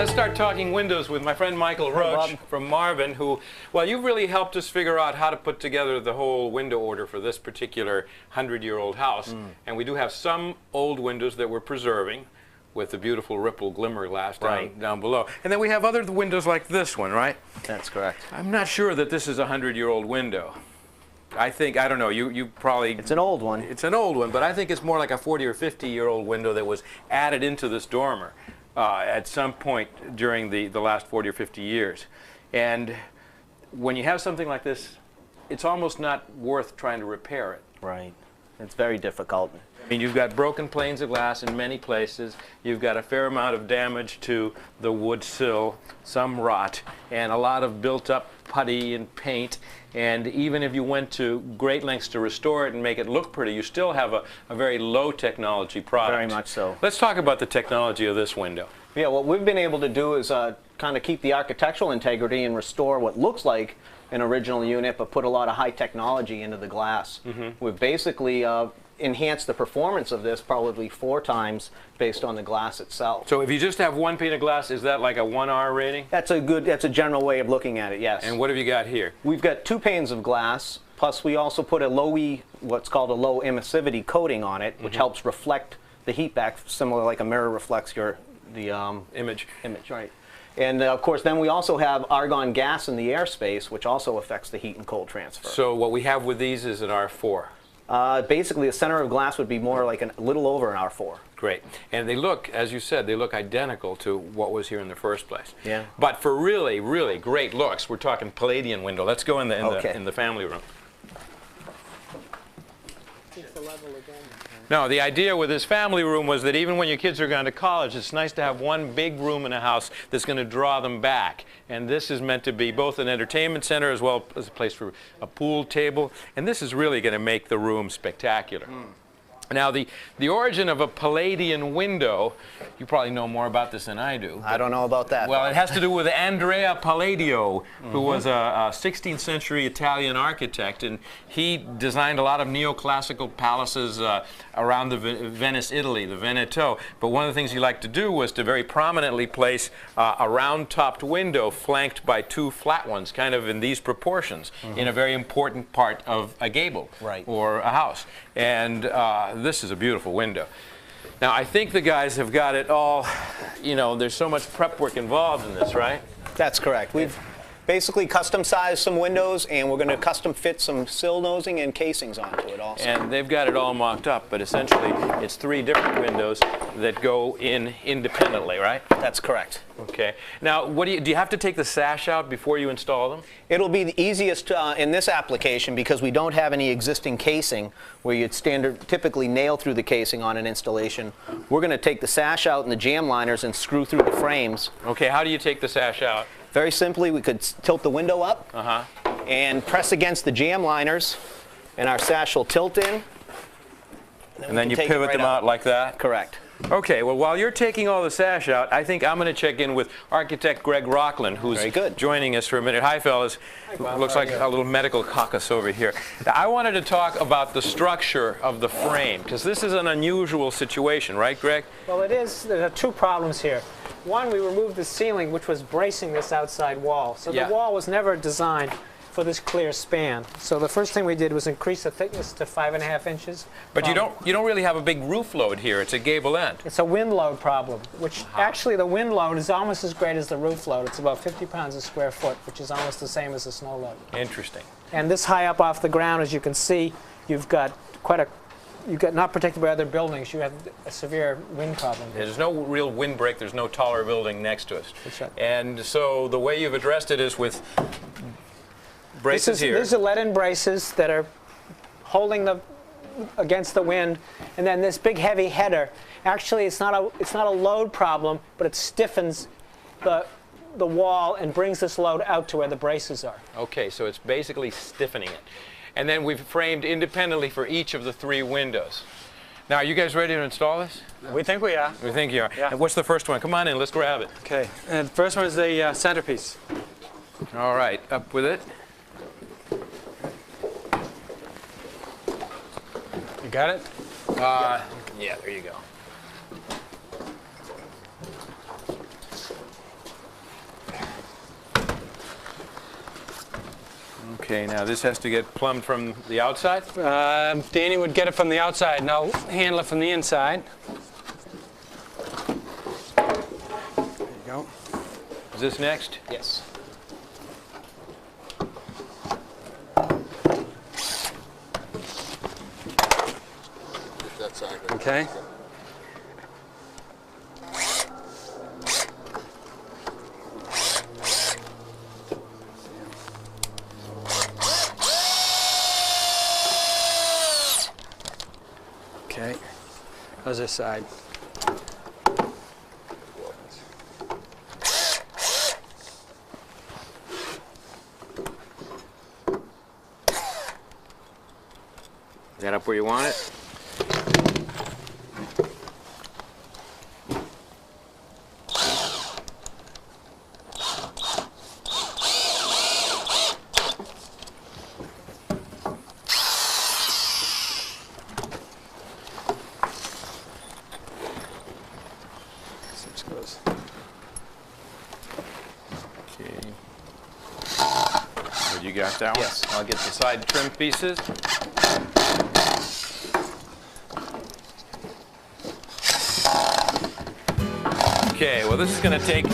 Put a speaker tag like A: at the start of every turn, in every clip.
A: let's start talking windows with my friend Michael Roche from Marvin, who, well, you've really helped us figure out how to put together the whole window order for this particular 100-year-old house. And we do have some old windows that we're preserving with the beautiful ripple glimmer glass down below. And then we have other windows like this one, right?
B: That's correct.
A: I'm not sure that this is a 100-year-old window. I think, I don't know, you probably...
B: It's an old one.
A: It's an old one, but I think it's more like a 40 or 50-year-old window that was added into this dormer at some point during the last 40 or 50 years. And when you have something like this, it's almost not worth trying to repair it.
B: Right. It's very difficult.
A: I mean, you've got broken panes of glass in many places. You've got a fair amount of damage to the wood sill, some rot, and a lot of built-up putty and paint. And even if you went to great lengths to restore it and make it look pretty, you still have a very low technology product.
B: Very much so.
A: Let's talk about the technology of this window.
B: Yeah, what we've been able to do is kind of keep the architectural integrity and restore what looks like an original unit, but put a lot of high technology into the glass. We've basically enhanced the performance of this probably 4 times based on the glass itself.
A: So if you just have one pane of glass, is that like a 1R rating?
B: That's a general way of looking at it, yes.
A: And what have you got here?
B: We've got 2 panes of glass, plus we also put a what's called a low emissivity coating on it, which helps reflect the heat back, similar like a mirror reflects the image, right. And of course, then we also have argon gas in the airspace, which also affects the heat and cold transfer.
A: So what we have with these is an R4.
B: Basically, the center of glass would be more like a little over an R4.
A: Great. And they look, as you said, they look identical to what was here in the first place.
B: Yeah.
A: But for really, really great looks, we're talking Palladian window. Let's go in the family room. No, the idea with this family room was that even when your kids are going to college, it's nice to have one big room in a house that's going to draw them back. And this is meant to be both an entertainment center as well as a place for a pool table. And this is really going to make the room spectacular. Now, the origin of a Palladian window, you probably know more about this than I do.
B: I don't know about that.
A: Well, it has to do with Andrea Palladio, who was a 16th century Italian architect, and he designed a lot of neoclassical palaces around the Venice, Italy, the Veneto. But one of the things he liked to do was to very prominently place a round-topped window flanked by 2 flat ones, kind of in these proportions, in a very important part of a gable or a house. And this is a beautiful window. Now, I think the guys have got it all, you know, there's so much prep work involved in this, right?
B: That's correct. We've basically custom sized some windows, and we're going to custom fit some sill nosing and casings onto it also.
A: And they've got it all mocked up, but essentially it's 3 different windows that go in independently, right?
B: That's correct.
A: Okay. Now, do you have to take the sash out before you install them?
B: It'll be the easiest in this application because we don't have any existing casing where you'd typically nail through the casing on an installation. We're going to take the sash out and the jam liners and screw through the frames.
A: Okay, how do you take the sash out?
B: Very simply, we could tilt the window up and press against the jam liners, and our sash will tilt in.
A: And then you pivot them out like that?
B: Correct.
A: Okay, well, while you're taking all the sash out, I think I'm going to check in with architect Greg Rockland, who's joining us for a minute. Hi, fellas. Looks like a little medical caucus over here. I wanted to talk about the structure of the frame, because this is an unusual situation, right, Greg?
C: Well, it is. There are 2 problems here. One, we removed the ceiling, which was bracing this outside wall. So the wall was never designed for this clear span. So the first thing we did was increase the thickness to 5.5 inches.
A: But you don't really have a big roof load here. It's a gable end.
C: It's a wind load problem, which actually the wind load is almost as great as the roof load. It's about 50 pounds a square foot, which is almost the same as the snow load.
A: Interesting.
C: And this high up off the ground, as you can see, you've got not protected by other buildings. You have a severe wind problem.
A: There's no real windbreak. There's no taller building next to us.
C: That's right.
A: And so the way you've addressed it is with braces here.
C: These are lead-in braces that are holding against the wind, and then this big heavy header. Actually, it's not a load problem, but it stiffens the wall and brings this load out to where the braces are.
A: Okay, so it's basically stiffening it. And then we've framed independently for each of the 3 windows. Now, are you guys ready to install this?
D: We think we are.
A: We think you are.
D: Yeah.
A: And what's the first one? Come on in, let's grab it.
D: Okay, and the first one is the centerpiece.
A: All right, up with it.
D: You got it?
A: Yeah, there you go. Okay, now this has to get plumbed from the outside?
D: Danny would get it from the outside, and I'll handle it from the inside. There you go.
A: Is this next?
B: Yes.
E: That side.
D: Okay. Okay. How's this side?
A: Is that up where you want it? Okay. Good, you got that one?
B: Yes.
A: I'll get the side trim pieces. Okay, well this is going to take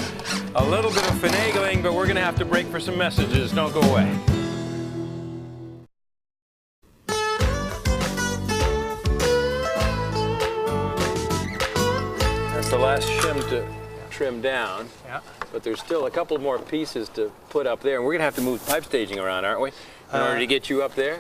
A: a little bit of finagling, but we're going to have to break for some messages. Don't go away. That's the last shim to trim down.
D: Yeah.
A: But there's still a couple more pieces to put up there, and we're going to have to move pipe staging around, aren't we? In order to get you up there?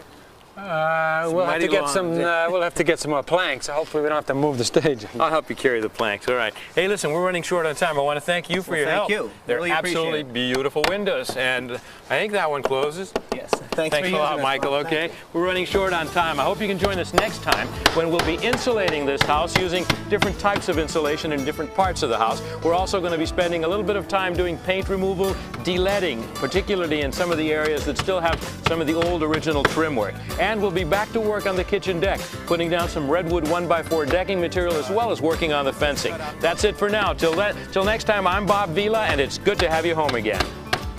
D: We'll have to get some. We'll have to get some more planks. Hopefully, we don't have to move the stage.
A: I'll help you carry the planks. All right. Hey, listen, we're running short on time. I want to thank you for your help.
B: Thank you.
A: They're
B: Really appreciate
A: absolutely
B: it.
A: beautiful windows, and I think that one closes.
B: Yes. Thanks
A: Thanks a lot, Michael. Okay, we're running short on time. I hope you can join us next time when we'll be insulating this house using different types of insulation in different parts of the house. We're also going to be spending a little bit of time doing paint removal, de-leading, particularly in some of the areas that still have some of the old original trim work. And we'll be back to work on the kitchen deck, putting down some redwood 1x4 decking material as well as working on the fencing. That's it for now. Till next time, I'm Bob Vila, and it's good to have you home again.